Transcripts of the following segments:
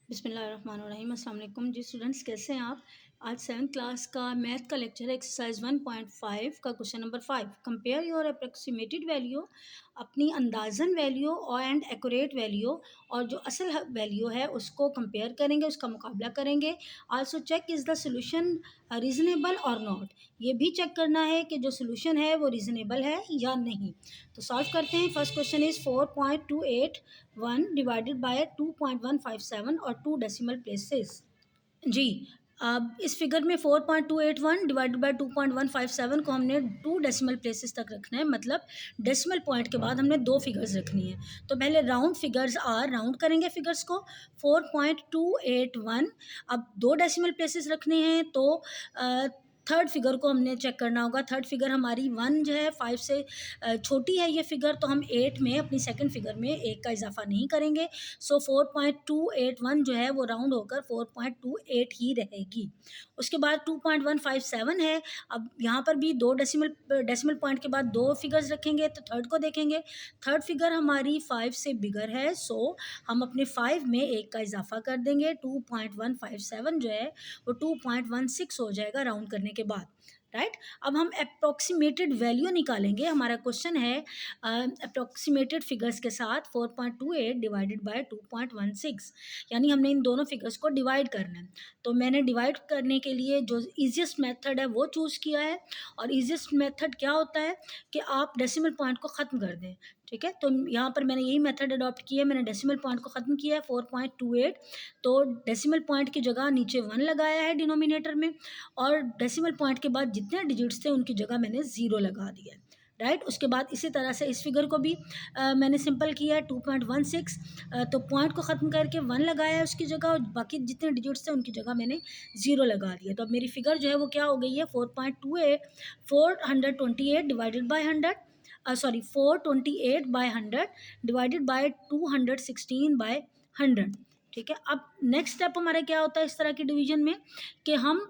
बिस्मिल्लाहिर्रहमानिर्रहीम। अस्सलाम वालेकुम जी स्टूडेंट्स, कैसे हैं आप। आज 7th क्लास का मैथ का लेक्चर है। एक्सरसाइज 1.5 का question number 5। Compare your approximated value, अपनी अंदाज़न वैल्यू और एंड एक्यूरेट वैल्यू, और जो असल वैल्यू है उसको कंपेयर करेंगे, उसका मुकाबला करेंगे। Also check is the solution reasonable और नॉट। ये भी चेक करना है कि जो सोल्यूशन है वो रीज़नेबल है या नहीं। तो सॉल्व करते हैं। First question is 4.281 divided by 2.157 और 2 डेसिमल प्लेसेस। जी, अब इस फिगर में 4.281 डिवाइडेड बाय 2.157 को हमने 2 डेसिमल प्लेसेस तक रखना है, मतलब डेसिमल पॉइंट के बाद हमने 2 फिगर्स रखनी है। तो पहले राउंड फिगर्स राउंड करेंगे फिगर्स को। 4.281, अब 2 डेसिमल प्लेसेस रखने हैं तो थर्ड फिगर को हमने चेक करना होगा। थर्ड फिगर हमारी 1 जो है 5 से छोटी है ये फिगर, तो हम 8 में अपनी सेकंड फिगर में 1 का इजाफा नहीं करेंगे। सो 4.281 जो है वो राउंड होकर 4.28 ही रहेगी। उसके बाद 2.157 है। अब यहाँ पर भी 2 डेसिमल पॉइंट के बाद 2 फिगर्स रखेंगे, तो थर्ड को देखेंगे। थर्ड फिगर हमारी 5 से बिगर है, सो हम अपने 5 में 1 का इजाफा कर देंगे। 2.157 जो है वो 2.16 हो जाएगा राउंड करने के बाद, राइट। अब हम अप्रोक्सीमेटेड वैल्यू निकालेंगे। हमारा क्वेश्चन है अप्रोक्सीमेटेड फिगर्स के साथ 4.28 डिवाइडेड बाय 2.16, यानी हमने इन दोनों फिगर्स को डिवाइड करना है। तो मैंने डिवाइड करने के लिए जो ईजिएस्ट मेथड है वो चूज़ किया है। और ईजिएस्ट मेथड क्या होता है कि आप डेसिमल पॉइंट को ख़त्म कर दें, ठीक है। तो यहाँ पर मैंने यही मेथड अडॉप्ट किया है। मैंने डेसिमल पॉइंट को ख़त्म किया है 4.28, तो डेसिमल पॉइंट की जगह नीचे 1 लगाया है डिनोमिनेटर में, और डेसिमल पॉइंट के बाद जितने डिजिट्स थे उनकी जगह मैंने 0 लगा दिया है, राइट। उसके बाद इसी तरह से इस फिगर को भी मैंने सिंपल किया है 2.16, तो पॉइंट को ख़त्म करके 1 लगाया है उसकी जगह, और बाकी जितने डिजिट्स थे उनकी जगह मैंने 0 लगा दिया। तो अब मेरी फिगर जो है वो क्या हो गई है 428 divided by 100, sorry 428 by 100 divided by 216 by 100, ठीक है। अब नेक्स्ट स्टेप हमारा क्या होता है इस तरह की डिवीजन में, कि हम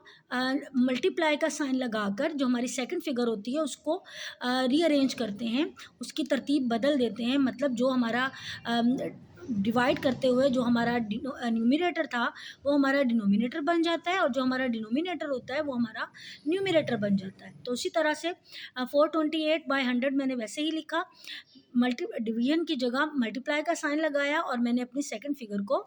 मल्टीप्लाई का साइन लगाकर जो हमारी सेकंड फिगर होती है उसको रीअरेंज करते हैं, उसकी तरतीब बदल देते हैं। मतलब जो हमारा डिवाइड करते हुए जो हमारा न्यूमिनेटर था वो हमारा डिनोमिनेटर बन जाता है, और जो हमारा डिनोमिनेटर होता है वो हमारा न्यूमिनेटर बन जाता है। तो उसी तरह से 428 बाई 100 मैंने वैसे ही लिखा, डिवीजन की जगह मल्टीप्लाई का साइन लगाया, और मैंने अपनी सेकंड फिगर को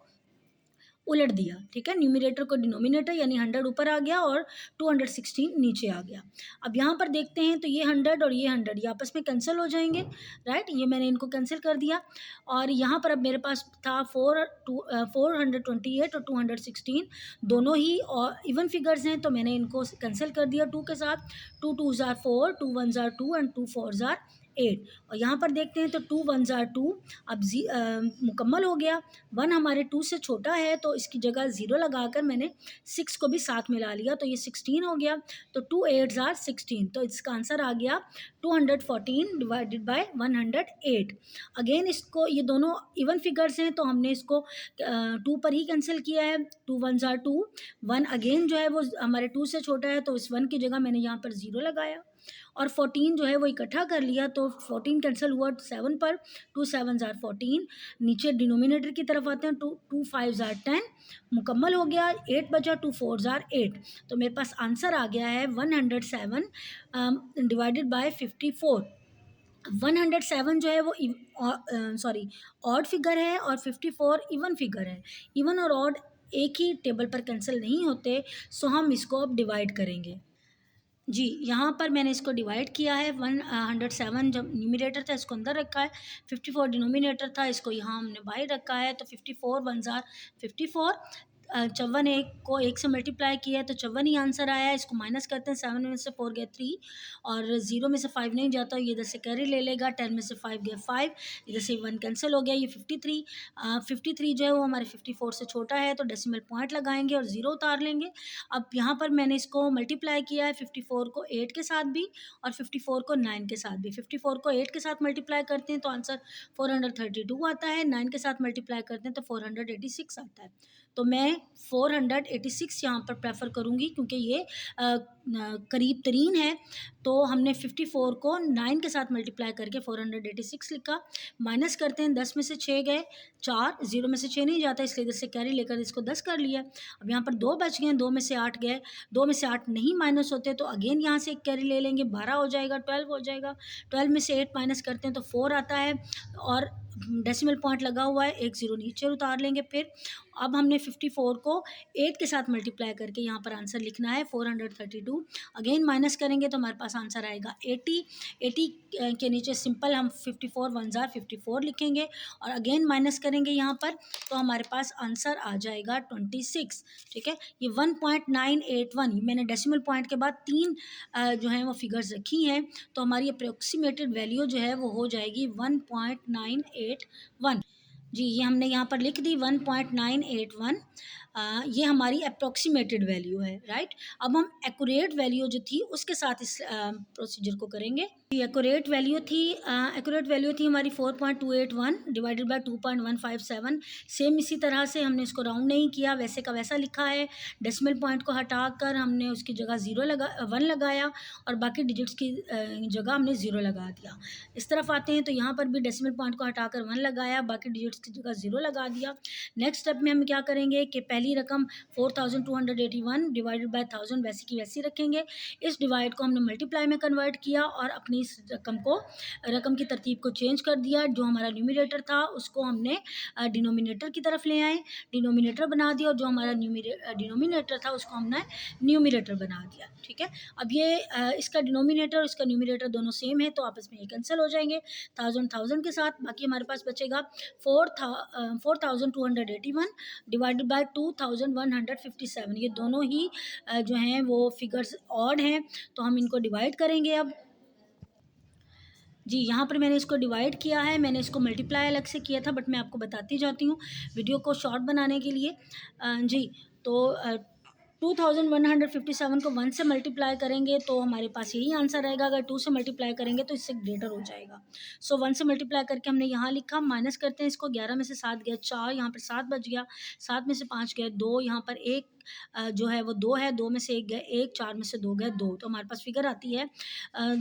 उलट दिया, ठीक है। न्यूमिनेटर को डिनोमिनेटर यानी 100 ऊपर आ गया और 216 नीचे आ गया। अब यहाँ पर देखते हैं तो ये 100 और ये 100 ये आपस में कैंसिल हो जाएंगे, राइट। ये मैंने इनको कैंसिल कर दिया, और यहाँ पर अब मेरे पास था 428 और 216 दोनों ही और इवन फिगर्स हैं, तो मैंने इनको कैंसिल कर दिया 2 के साथ। 2 2s are 4, 2 1s are 2 and 2 4s are 8। और यहाँ पर देखते हैं तो 2 1s are 2, अब मुकम्मल हो गया। 1 हमारे 2 से छोटा है, तो इसकी जगह 0 लगाकर मैंने 6 को भी साथ मिला लिया, तो ये 16 हो गया। तो 2 8s are 16, तो इसका आंसर आ गया 214 डिवाइडेड बाय 108। अगेन इसको, ये दोनों इवन फिगर्स हैं तो हमने इसको 2 पर ही कैंसिल किया है। 2 1s are 2, 1 अगेन जो है वो हमारे 2 से छोटा है, तो इस 1 की जगह मैंने यहाँ पर 0 लगाया, और 14 जो है वो इकट्ठा कर लिया, तो 14 कैंसिल हुआ 7 पर। 2 7s are 14, नीचे डिनोमिनेटर की तरफ आते हैं। 2 5s are 10, मुकम्मल हो गया। 8 बचा, 2 4s are 8, तो मेरे पास आंसर आ गया है 107 डिवाइडेड बाय 54। 107 जो है वो सॉरी ऑड फिगर है, और 54 इवन फिगर है। इवन और ऑड एक ही टेबल पर कैंसिल नहीं होते, सो हम इसको अब डिवाइड करेंगे। जी, यहाँ पर मैंने इसको डिवाइड किया है। 107 जब न्यूमिनेटर था इसको अंदर रखा है, 54 डिनोमिनेटर था इसको यहाँ हमने बाहर रखा है। तो 54 1s are 54, 54 एक को 1 से मल्टीप्लाई किया है तो 54 ही आंसर आया है। इसको माइनस करते हैं, 7 में से 4 गए 3, और 0 में से 5 नहीं जाता, ये इधर से कैरी ले लेगा। 10 में से 5 गए 5, इधर से 1 कैंसिल हो गया। ये 53 53 जो है वो हमारे 54 से छोटा है, तो डेसिमल पॉइंट लगाएंगे और 0 उतार लेंगे। अब यहाँ पर मैंने इसको मल्टीप्लाई किया है 54 को 8 के साथ भी, और 54 को 9 के साथ भी। 54 को 8 के साथ मल्टीप्लाई करते हैं तो आंसर 432 आता है, 9 के साथ मल्टीप्लाई करते हैं तो 486 आता है। तो मैं 486 यहाँ पर प्रेफर करूँगी क्योंकि ये करीब तरीन है। तो हमने 54 को 9 के साथ मल्टीप्लाई करके 486 लिखा। माइनस करते हैं, 10 में से 6 गए 4, 0 में से 6 नहीं जाता, इसलिए इधर से कैरी लेकर इसको 10 कर लिया। अब यहाँ पर 2 बच गए, 2 में से 8 गए, 2 में से 8 नहीं माइनस होते तो अगेन यहाँ से एक कैरी ले लेंगे, 12 हो जाएगा, 12 हो जाएगा। 12 में से 8 माइनस करते हैं तो 4 आता है और डेसिमल पॉइंट लगा हुआ है, एक 0 नीचे उतार लेंगे। फिर अब हमने 54 को 8 के साथ मल्टीप्लाई करके यहाँ पर आंसर लिखना है 432। अगेन माइनस करेंगे तो हमारे पास आंसर आएगा 80 के नीचे सिंपल हम 54 1 जार 54 लिखेंगे और अगेन माइनस करेंगे यहाँ पर तो हमारे पास आंसर आ जाएगा 26। ठीक है, ये 1.981 मैंने डेसिमल पॉइंट के बाद 3 जो है वो फिगर्स रखी हैं, तो हमारी अप्रोक्सीमेटेड वैल्यू जो है वो हो जाएगी 1.981। जी, ये हमने यहाँ पर लिख दी 1.981। ये हमारी अप्रोक्सीमेटेड वैल्यू है, राइट। अब हम एक्यूरेट वैल्यू जो थी उसके साथ इस प्रोसीजर को करेंगे। एक्यूरेट वैल्यू थी हमारी 4.281 डिवाइडेड बाय 2.157। सेम इसी तरह से हमने इसको राउंड नहीं किया, वैसे का वैसा लिखा है। डेसिमल पॉइंट को हटाकर हमने उसकी जगह 1 लगाया और बाकी डिजिट्स की जगह हमने 0 लगा दिया। इस तरफ आते हैं तो यहाँ पर भी डेसिमल पॉइंट को हटाकर 1 लगाया, बाकी डिजिट्स की जगह 0 लगा दिया। नेक्स्ट स्टेप में हम क्या करेंगे कि पहली रकम 4281 डिवाइडेड बाय 1000 वैसी की वैसी रखेंगे। इस डिवाइड को हमने मल्टीप्लाई में कन्वर्ट किया और अपनी इस रकम की तरतीब को चेंज कर दिया। जो हमारा न्यूमरेटर था उसको हमने डिनोमिनेटर की तरफ ले आए, डिनोमिनेटर बना दिया, और जो हमारा डिनोमिनेटर था उसको हमने न्यूमरेटर बना दिया। ठीक है, अब ये इसका डिनोमिनेटर और इसका न्यूमरेटर दोनों सेम है तो आपस में ये कैंसिल हो जाएंगे 1000 के साथ। बाकी हमारे पास बचेगा 4281 डिवाइडेड बाय 2157। ये दोनों ही जो हैं वो फिगर्स ऑड हैं तो हम इनको डिवाइड करेंगे। अब जी, यहाँ पर मैंने इसको डिवाइड किया है, मैंने इसको मल्टीप्लाई अलग से किया था बट मैं आपको बताती जाती हूँ वीडियो को शॉर्ट बनाने के लिए। जी, तो 2157 को 1 से मल्टीप्लाई करेंगे तो हमारे पास यही आंसर आएगा। अगर 2 से मल्टीप्लाई करेंगे तो इससे ग्रेटर हो जाएगा। सो 1 से मल्टीप्लाई करके हमने यहाँ लिखा, माइनस करते हैं इसको, 11 में से 7 गया 4, यहाँ पर 7 बच गया, 7 में से 5 गए 2, यहाँ पर 1 जो है वो 2 है, 2 में से 1 गए 1, 4 में से 2 गए 2, तो हमारे पास फिगर आती है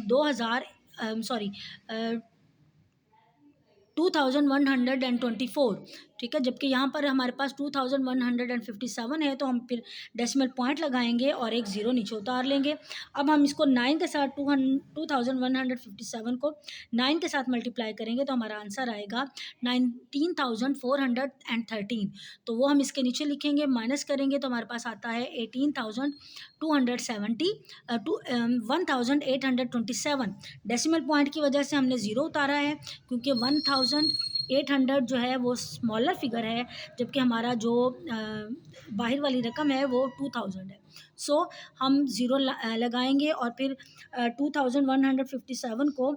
2124। ठीक है, जबकि यहाँ पर हमारे पास 2157 है तो हम फिर डेसिमल पॉइंट लगाएंगे और एक 0 नीचे उतार लेंगे। अब हम इसको 9 के साथ 2157 को 9 के साथ मल्टीप्लाई करेंगे तो हमारा आंसर आएगा 19,413। तो वो हम इसके नीचे लिखेंगे, माइनस करेंगे तो हमारे पास आता है 1827। डेसिमल पॉइंट की वजह से हमने 0 उतारा है क्योंकि 1800 जो है वो स्मॉलर फिगर है, जबकि हमारा जो बाहर वाली रकम है वो 2000 है। सो हम 0 लगाएंगे और फिर 2157 को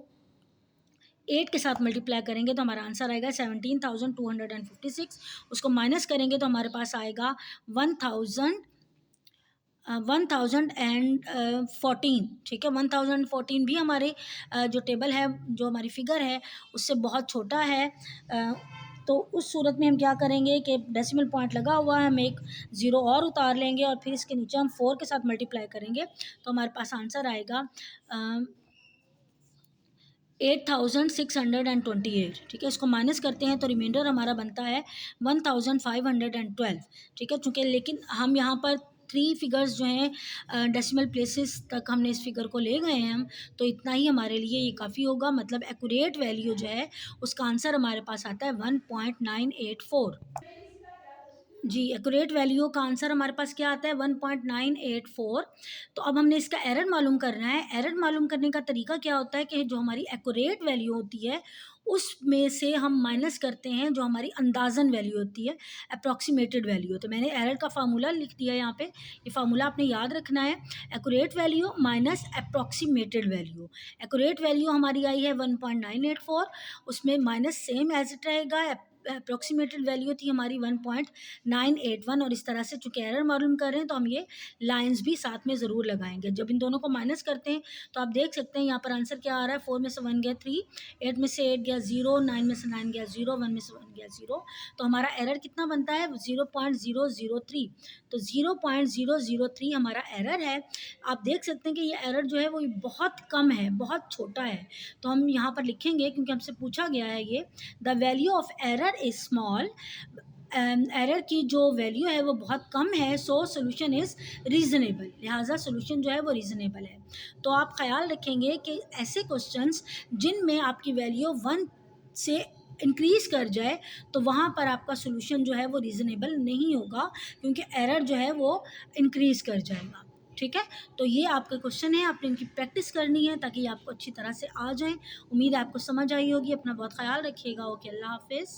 8 के साथ मल्टीप्लाई करेंगे तो हमारा आंसर आएगा 17,256। उसको माइनस करेंगे तो हमारे पास आएगा 1014। ठीक है, 1014 भी हमारे जो टेबल है, जो हमारी फिगर है उससे बहुत छोटा है। तो उस सूरत में हम क्या करेंगे कि डेसिमल पॉइंट लगा हुआ है, हम एक 0 और उतार लेंगे और फिर इसके नीचे हम 4 के साथ मल्टीप्लाई करेंगे तो हमारे पास आंसर आएगा 8628। ठीक है, इसको माइनस करते हैं तो रिमाइंडर हमारा बनता है 1512। ठीक है, चूँकि लेकिन हम यहाँ पर 3 फिगर्स जो हैं डेसिमल प्लेसेस तक हमने इस फिगर को ले गए हैं हम, तो इतना ही हमारे लिए ये काफ़ी होगा। मतलब एक्यूरेट वैल्यू जो है उसका आंसर हमारे पास आता है 1.984। जी, एक्यूरेट वैल्यू का आंसर हमारे पास क्या आता है 1.984। तो अब हमने इसका एरर मालूम करना है। एरर मालूम करने का तरीका क्या होता है कि जो हमारी एक्यूरेट वैल्यू होती है उसमें से हम माइनस करते हैं जो हमारी अंदाज़न वैल्यू होती है, अप्रॉक्सीमेटेड वैल्यू। तो मैंने एरर का फार्मूला लिख दिया यहाँ पे, ये फार्मूला आपने याद रखना है, accurate value minus approximated value. Accurate value हमारी आई है 1.984, उसमें माइनस सेम एज इट रहेगा, अप्रॉक्सीमेटेड वैल्यू थी हमारी 1.981, और इस तरह से चूँकि एरर मालूम कर रहे हैं तो हम ये लाइन्स भी साथ में ज़रूर लगाएंगे। जब इन दोनों को माइनस करते हैं तो आप देख सकते हैं यहाँ पर आंसर क्या आ रहा है, 4 में से 1 गया 3, 8 में से 8 गया 0, 9 में से 9 गया 0, 1 में से 1 गया 0, तो हमारा एरर कितना बनता है 0.003। तो 0.003 हमारा एरर है। आप देख सकते हैं कि ये एरर जो है वो बहुत कम है, बहुत छोटा है। तो हम यहाँ पर लिखेंगे, क्योंकि हमसे पूछा गया है ये, the value of error is small, error की जो वैल्यू है वो बहुत कम है, सो सोल्यूशन इज़ रीज़नेबल, लिहाजा सोल्यूशन जो है वो रीज़नेबल है। तो आप ख्याल रखेंगे कि ऐसे क्वेश्चंस जिनमें आपकी वैल्यू 1 से इंक्रीज़ कर जाए तो वहाँ पर आपका सोल्यूशन जो है वो रीज़नेबल नहीं होगा, क्योंकि एरर जो है वो इंक्रीज़ कर जाएगा। ठीक है, तो ये आपके क्वेश्चन है, आपने इनकी प्रैक्टिस करनी है ताकि आपको अच्छी तरह से आ जाएँ। उम्मीद है आपको समझ आई होगी। अपना बहुत ख़्याल रखिएगा। ओके, अल्लाह हाफ़िज़।